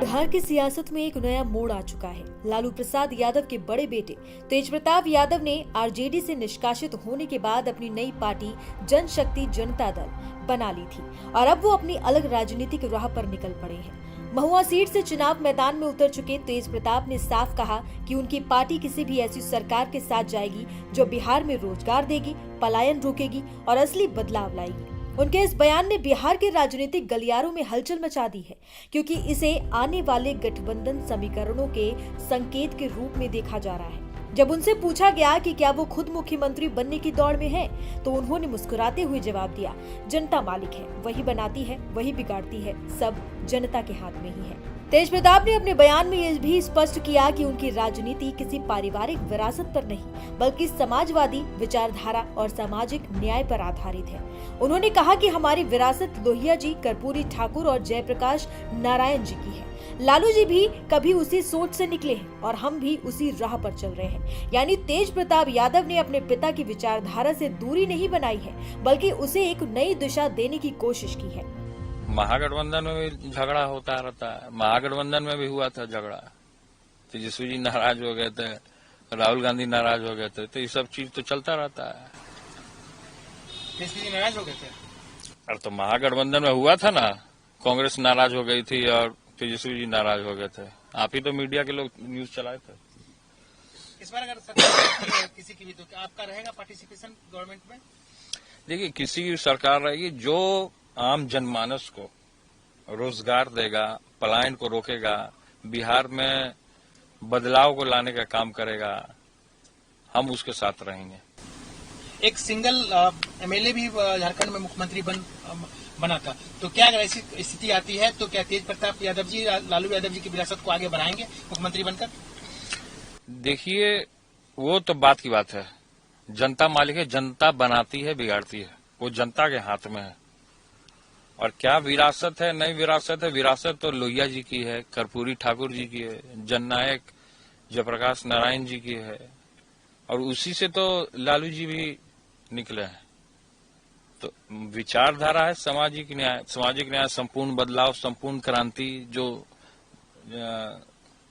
बिहार की सियासत में एक नया मोड़ आ चुका है। लालू प्रसाद यादव के बड़े बेटे तेज प्रताप यादव ने आरजेडी से निष्कासित होने के बाद अपनी नई पार्टी जनशक्ति जनता दल बना ली थी और अब वो अपनी अलग राजनीतिक राह पर निकल पड़े हैं। महुआ सीट से चुनाव मैदान में उतर चुके तेज प्रताप ने साफ कहा कि उनकी पार्टी किसी भी ऐसी सरकार के साथ जाएगी जो बिहार में रोजगार देगी, पलायन रोकेगी और असली बदलाव लाएगी। उनके इस बयान ने बिहार के राजनीतिक गलियारों में हलचल मचा दी है, क्योंकि इसे आने वाले गठबंधन समीकरणों के संकेत के रूप में देखा जा रहा है। जब उनसे पूछा गया कि क्या वो खुद मुख्यमंत्री बनने की दौड़ में हैं, तो उन्होंने मुस्कुराते हुए जवाब दिया, जनता मालिक है, वही बनाती है, वही बिगाड़ती है, सब जनता के हाथ में ही है। तेज प्रताप ने अपने बयान में यह भी स्पष्ट किया कि उनकी राजनीति किसी पारिवारिक विरासत पर नहीं, बल्कि समाजवादी विचारधारा और सामाजिक न्याय पर आधारित है। उन्होंने कहा कि हमारी विरासत लोहिया जी, कर्पूरी ठाकुर और जयप्रकाश नारायण जी की है। लालू जी भी कभी उसी सोच से निकले हैं और हम भी उसी राह पर चल रहे हैं। यानी तेज प्रताप यादव ने अपने पिता की विचारधारा से दूरी नहीं बनाई है, बल्कि उसे एक नई दिशा देने की कोशिश की है। महागठबंधन में भी झगड़ा होता रहता है। महागठबंधन में भी हुआ था झगड़ा, तेजस्वी जी नाराज हो गए थे, राहुल गांधी नाराज हो गए थे, तो ये सब चीज तो चलता रहता है। तेजस्वी जी नाराज हो गए थे? अरे तो महागठबंधन में हुआ था ना, कांग्रेस नाराज हो गई थी और तेजस्वी जी नाराज हो गए थे। आप ही तो मीडिया के लोग न्यूज चलाए थे। इस बार अगर सरकार किसी की भी, तो क्या आपका रहेगा पार्टिसिपेशन गवर्नमेंट में? देखिए, किसी की सरकार रहेगी जो आम जनमानस को रोजगार देगा, पलायन को रोकेगा, बिहार में बदलाव को लाने का काम करेगा, हम उसके साथ रहेंगे। एक सिंगल एमएलए भी झारखंड में मुख्यमंत्री बना था, तो क्या अगर ऐसी स्थिति आती है तो क्या तेज प्रताप यादव जी लालू यादव जी की विरासत को आगे बढ़ाएंगे मुख्यमंत्री बनकर? देखिए, वो तो बात की बात है। जनता मालिक है, जनता बनाती है, बिगाड़ती है, वो जनता के हाथ में है। और क्या विरासत है, नई विरासत है, विरासत तो लोहिया जी की है, कर्पूरी ठाकुर जी की है, जननायक जयप्रकाश नारायण जी की है, और उसी से तो लालू जी भी निकले हैं। तो विचारधारा है सामाजिक न्याय, संपूर्ण बदलाव, संपूर्ण क्रांति, जो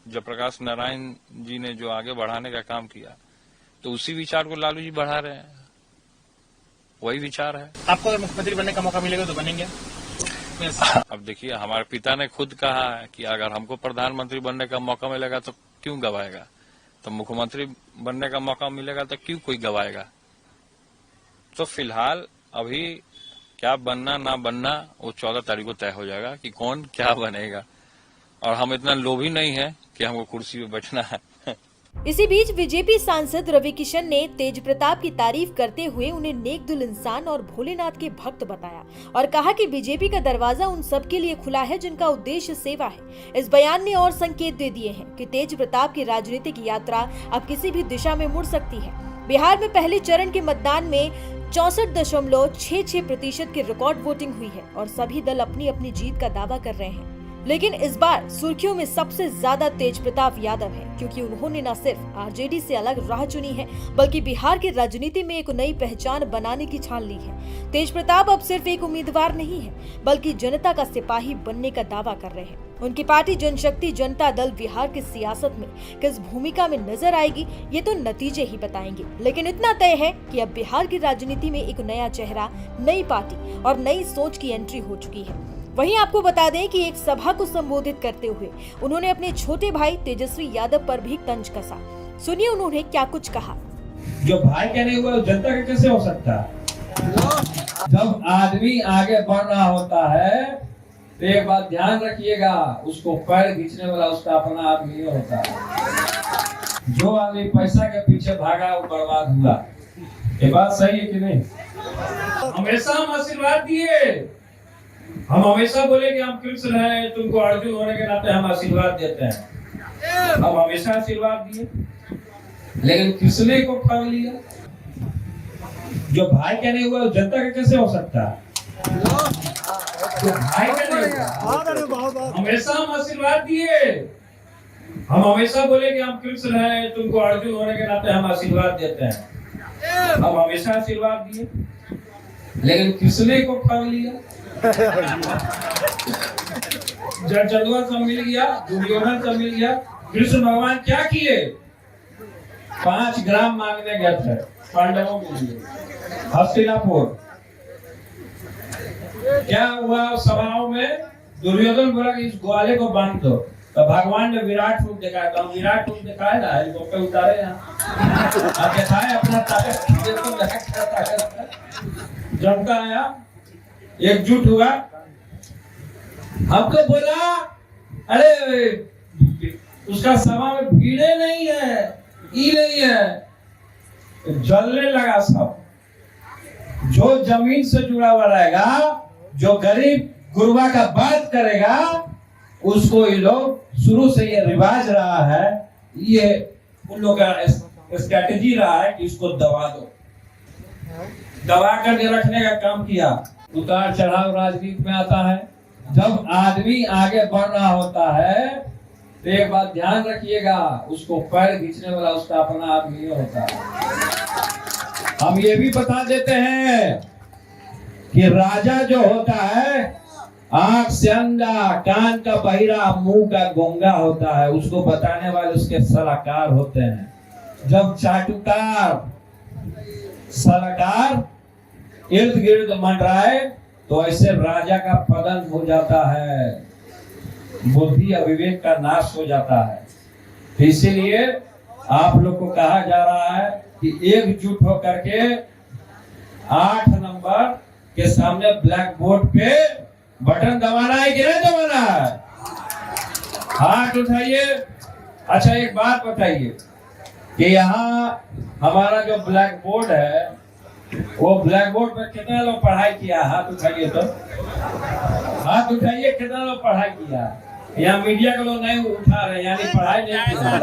जयप्रकाश नारायण जी ने जो आगे बढ़ाने का काम किया, तो उसी विचार को लालू जी बढ़ा रहे हैं। वही विचार है। आपको अगर मुख्यमंत्री बनने का मौका मिलेगा तो बनेंगे? अब देखिए, हमारे पिता ने खुद कहा है कि अगर हमको प्रधानमंत्री बनने का मौका मिलेगा तो क्यों गवाएगा, तो मुख्यमंत्री बनने का मौका मिलेगा तो क्यों कोई गवाएगा। तो फिलहाल अभी क्या बनना ना बनना वो 14 तारीख को तय हो जाएगा कि कौन क्या बनेगा, और हम इतना लोभी नहीं है कि हमको कुर्सी पे बैठना है। इसी बीच बीजेपी सांसद रवि किशन ने तेज प्रताप की तारीफ करते हुए उन्हें नेकदिल इंसान और भोलेनाथ के भक्त बताया और कहा कि बीजेपी का दरवाजा उन सब के लिए खुला है जिनका उद्देश्य सेवा है। इस बयान ने और संकेत दे दिए हैं कि तेज प्रताप की राजनीतिक यात्रा अब किसी भी दिशा में मुड़ सकती है। बिहार में पहले चरण के मतदान में 64.66% की रिकॉर्ड वोटिंग हुई है और सभी दल अपनी अपनी जीत का दावा कर रहे हैं। लेकिन इस बार सुर्खियों में सबसे ज्यादा तेज प्रताप यादव है, क्योंकि उन्होंने न सिर्फ आरजेडी से अलग राह चुनी है, बल्कि बिहार की राजनीति में एक नई पहचान बनाने की ठान ली है। तेज प्रताप अब सिर्फ एक उम्मीदवार नहीं है, बल्कि जनता का सिपाही बनने का दावा कर रहे हैं। उनकी पार्टी जनशक्ति जनता दल बिहार की सियासत में किस भूमिका में नजर आएगी, ये तो नतीजे ही बताएंगे। लेकिन इतना तय है कि अब बिहार की राजनीति में एक नया चेहरा, नई पार्टी और नई सोच की एंट्री हो चुकी है। वहीं आपको बता दें कि एक सभा को संबोधित करते हुए उन्होंने अपने छोटे भाई तेजस्वी यादव पर भी तंज कसा। सुनिए उन्होंने क्या कुछ कहा। जो भाई का नहीं हुआ जनता का कैसे हो सकता है? जब आदमी आगे बढ़ रहा होता है तो एक बात ध्यान रखिएगा, उसको पैर खींचने वाला उसका अपना आदमी नहीं होता है। जो आदमी पैसा के पीछे भागा वो बर्बाद हुआ। ये बात सही है कि नहीं? हमेशा हम आशीर्वाद दिए, हम हमेशा बोले कि हम कृष्ण हैं, तुमको अर्जुन होने के नाते हम आशीर्वाद देते हैं। हम हमेशा आशीर्वाद दिए, लेकिन किसने को फल लिया? जो भाई का नहीं हुआ जनता का कैसे हो सकता है? जो भाई का नहीं हुआ, हमेशा हम आशीर्वाद दिए, हम हमेशा बोले कि हम कृष्ण हैं, तुमको अर्जुन होने के नाते हम आशीर्वाद देते हैं। हम हमेशा आशीर्वाद दिए, लेकिन किसने को ठग लिया? जड़चंदुआ सब मिल गया, दुर्योधन सब मिल गया। कृष्ण भगवान क्या किए? 5 ग्राम मांगने गए थे पांडवों के लिए हस्तिनापुर। क्या हुआ सभाओं में? दुर्योधन बोला कि इस ग्वाले को बांध दो, तो भगवान ने विराट रूप दिखाया। तो विराट रूप दिखाए ना, हेलीकॉप्टर उतारे यहाँ आप दिखाए अपना ताकत, जनता आया, एकजुट हुआ। हमको बोला अरे उसका सभा में भीड़े नहीं है, ई नहीं है। जलने लगा सब। जो जमीन से जुड़ा हुआ रहेगा, जो गरीब गुरबा का बात करेगा, उसको ये लोग शुरू से ये रिवाज रहा है, ये उन लोग का स्ट्रैटेजी रहा है कि इसको दबा दो, दबा करके रखने का काम किया। उतार चढ़ाव राजनीति में आता है। जब आदमी आगे बढ़ रहा होता है तो एक बात ध्यान रखिएगा, उसको पैर खींचने वाला उसका अपना आदमी होता है। हम ये भी बता देते हैं कि राजा जो होता है आंख से अंधा, कान का बहिरा, मुंह का गूंगा होता है। उसको बताने वाले उसके सलाहकार होते हैं। जब चाटुकार सलाहकार इर्द गिर्द मंडराए तो ऐसे राजा का पतन हो जाता है, बुद्धि और विवेक का नाश हो जाता है। इसीलिए आप लोग को कहा जा रहा है कि एकजुट होकर के 8 नंबर के सामने ब्लैक बोर्ड पे बटन दबाना है कि नहीं दबाना है? हाथ उठाइए। अच्छा एक बात बताइए कि यहाँ हमारा जो ब्लैक बोर्ड है, वो ब्लैक बोर्ड पे कितना लोग पढ़ाई किया? हाथ उठाइए तो, हाथ उठाइए कितना लोग पढ़ाई किया? यहाँ मीडिया के लोग नहीं उठा रहे, यानी पढ़ाई नहीं किया।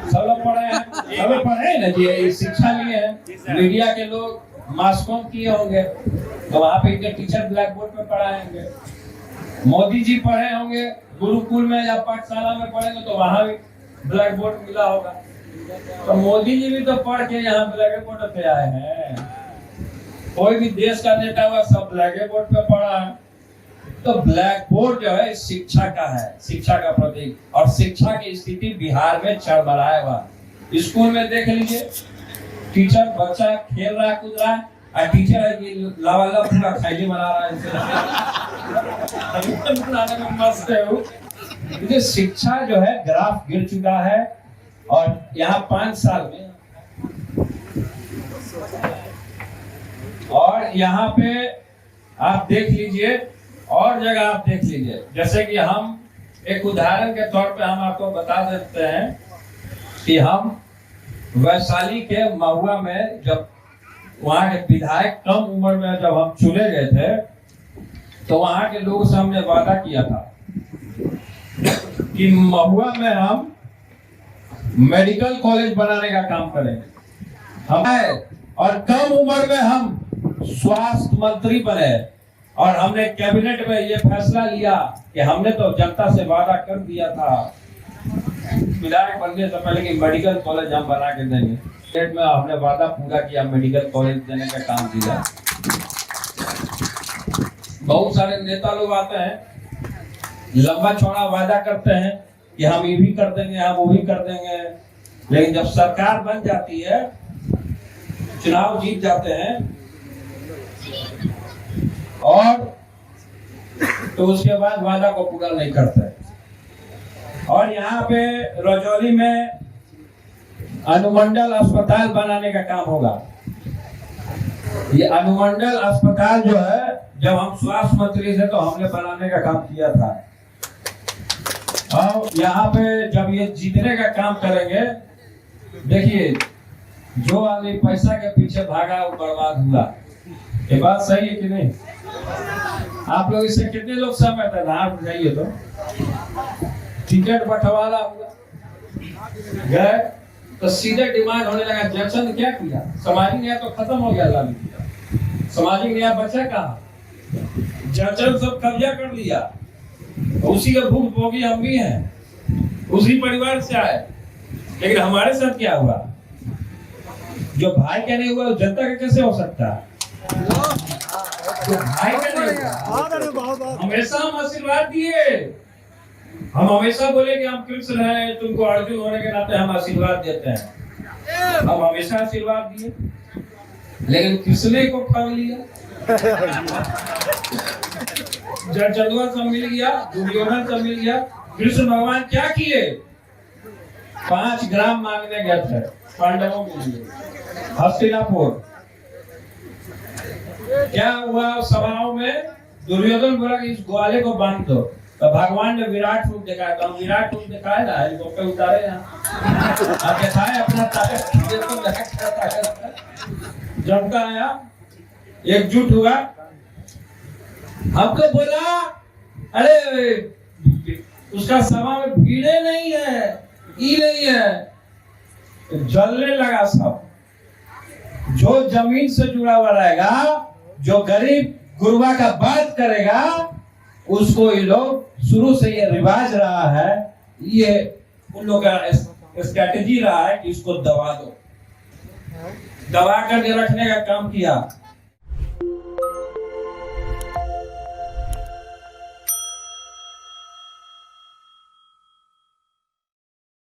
सब लोग पढ़े हैं, सब लोग पढ़े ना जी, शिक्षा लिए हैं। मीडिया के लोग मास कॉम किए होंगे तो वहाँ पे इनके टीचर ब्लैक बोर्ड पे पढ़ाएंगे। मोदी जी पढ़े होंगे गुरुकुल में या पाठशाला में पढ़ेंगे तो वहाँ भी ब्लैक बोर्ड मिला होगा। तो मोदी जी भी तो पढ़ के यहाँ ब्लैक बोर्ड पे आए हैं। कोई भी देश का नेता हुआ सब ब्लैक बोर्ड पे पढ़ा है। तो ब्लैक बोर्ड जो है शिक्षा का है, शिक्षा का प्रतीक। और शिक्षा की स्थिति बिहार में चरमराया हुआ। स्कूल में देख लीजिए, टीचर बच्चा खेल रहा है, कूद रहा है, और टीचर है कि लावाला पूरा खैली बना रहा है। बनाने में मस्त है वो। क्योंकि शिक्षा जो है ग्राफ गिर चुका है। और यहाँ 5 साल में, और यहाँ पे आप देख लीजिए, और जगह आप देख लीजिए। जैसे कि हम एक उदाहरण के तौर पे हम आपको बता देते हैं कि हम वैशाली के महुआ में जब वहाँ के विधायक कम उम्र में जब हम चुने गए थे तो वहाँ के लोगों से हमने वादा किया था कि महुआ में हम मेडिकल कॉलेज बनाने का काम करेंगे। हम और कम उम्र में हम स्वास्थ्य मंत्री बने। और हमने कैबिनेट में ये फैसला लिया कि हमने तो जनता से वादा कर दिया था विधायक बनने से पहले कि मेडिकल कॉलेज हम बना के देंगे। कैबिनेट में हमने वादा पूरा किया, मेडिकल कॉलेज देने का काम किया। बहुत सारे नेता लोग आते हैं, लंबा चौड़ा वादा करते हैं कि हम ये भी कर देंगे, हम वो भी कर देंगे। लेकिन जब सरकार बन जाती है, चुनाव जीत जाते हैं, और तो उसके बाद वादा को पूरा नहीं करते। और यहाँ पे रजौली में अनुमंडल अस्पताल बनाने का काम होगा। ये अनुमंडल अस्पताल जो है, जब हम स्वास्थ्य मंत्री थे तो हमने बनाने का काम किया था। और यहाँ पे जब ये जीतने का काम करेंगे, देखिए जो आदमी पैसा के पीछे भागा वो बर्बाद हुआ। ये बात सही है कि नहीं? आप लोग इससे कितने लोग सहमत है? हाथ उठाइए तो। टिकट बंटवारा हुआ, गए तो सीधे डिमांड होने लगा। जैक्सन ने क्या किया? सामाजिक न्याय तो खत्म हो गया, लागू सामाजिक न्याय बचा कहाँ? जैक्सन सब कब्जा कर लिया। उसी का भुगतभोगी हम भी हैं, उसी परिवार से आए। लेकिन हमारे साथ क्या हुआ? जो भाई का नहीं हुआ जनता का कैसे हो सकता है? तो भाई का नहीं हुआ। हमेशा हम आशीर्वाद दिए, हम हमेशा बोले कि हम कृष्ण हैं, तुमको अर्जुन होने के नाते हम आशीर्वाद देते हैं। हम हमेशा आशीर्वाद दिए, लेकिन कृष्ण को ठग लिया। जड़चंदुआ सब मिल गया, दुर्योधन सब मिल गया। कृष्ण भगवान क्या किए? 5 ग्राम मांगने गए थे पांडवों के लिए हस्तिनापुर। क्या हुआ सभाओं में? दुर्योधन बोला कि इस ग्वाले को बांध दो, तो भगवान ने विराट रूप दिखाया। तो विराट रूप दिखाया ना, हेलीकॉप्टर उतारे ना, अब दिखाए अपना ताकत। जनता आया, एकजुट हुआ, हमको बोला अरे उसका सभा में भीड़े नहीं है, ई नहीं है, तो जलने लगा सब। जो जमीन से जुड़ा हुआ रहेगा, जो गरीब गुरबा का बात करेगा, उसको ये लोग शुरू से ये रिवाज रहा है, ये उन लोग का स्ट्रेटेजी रहा है कि इसको दबा दो, दबा करके रखने का काम किया।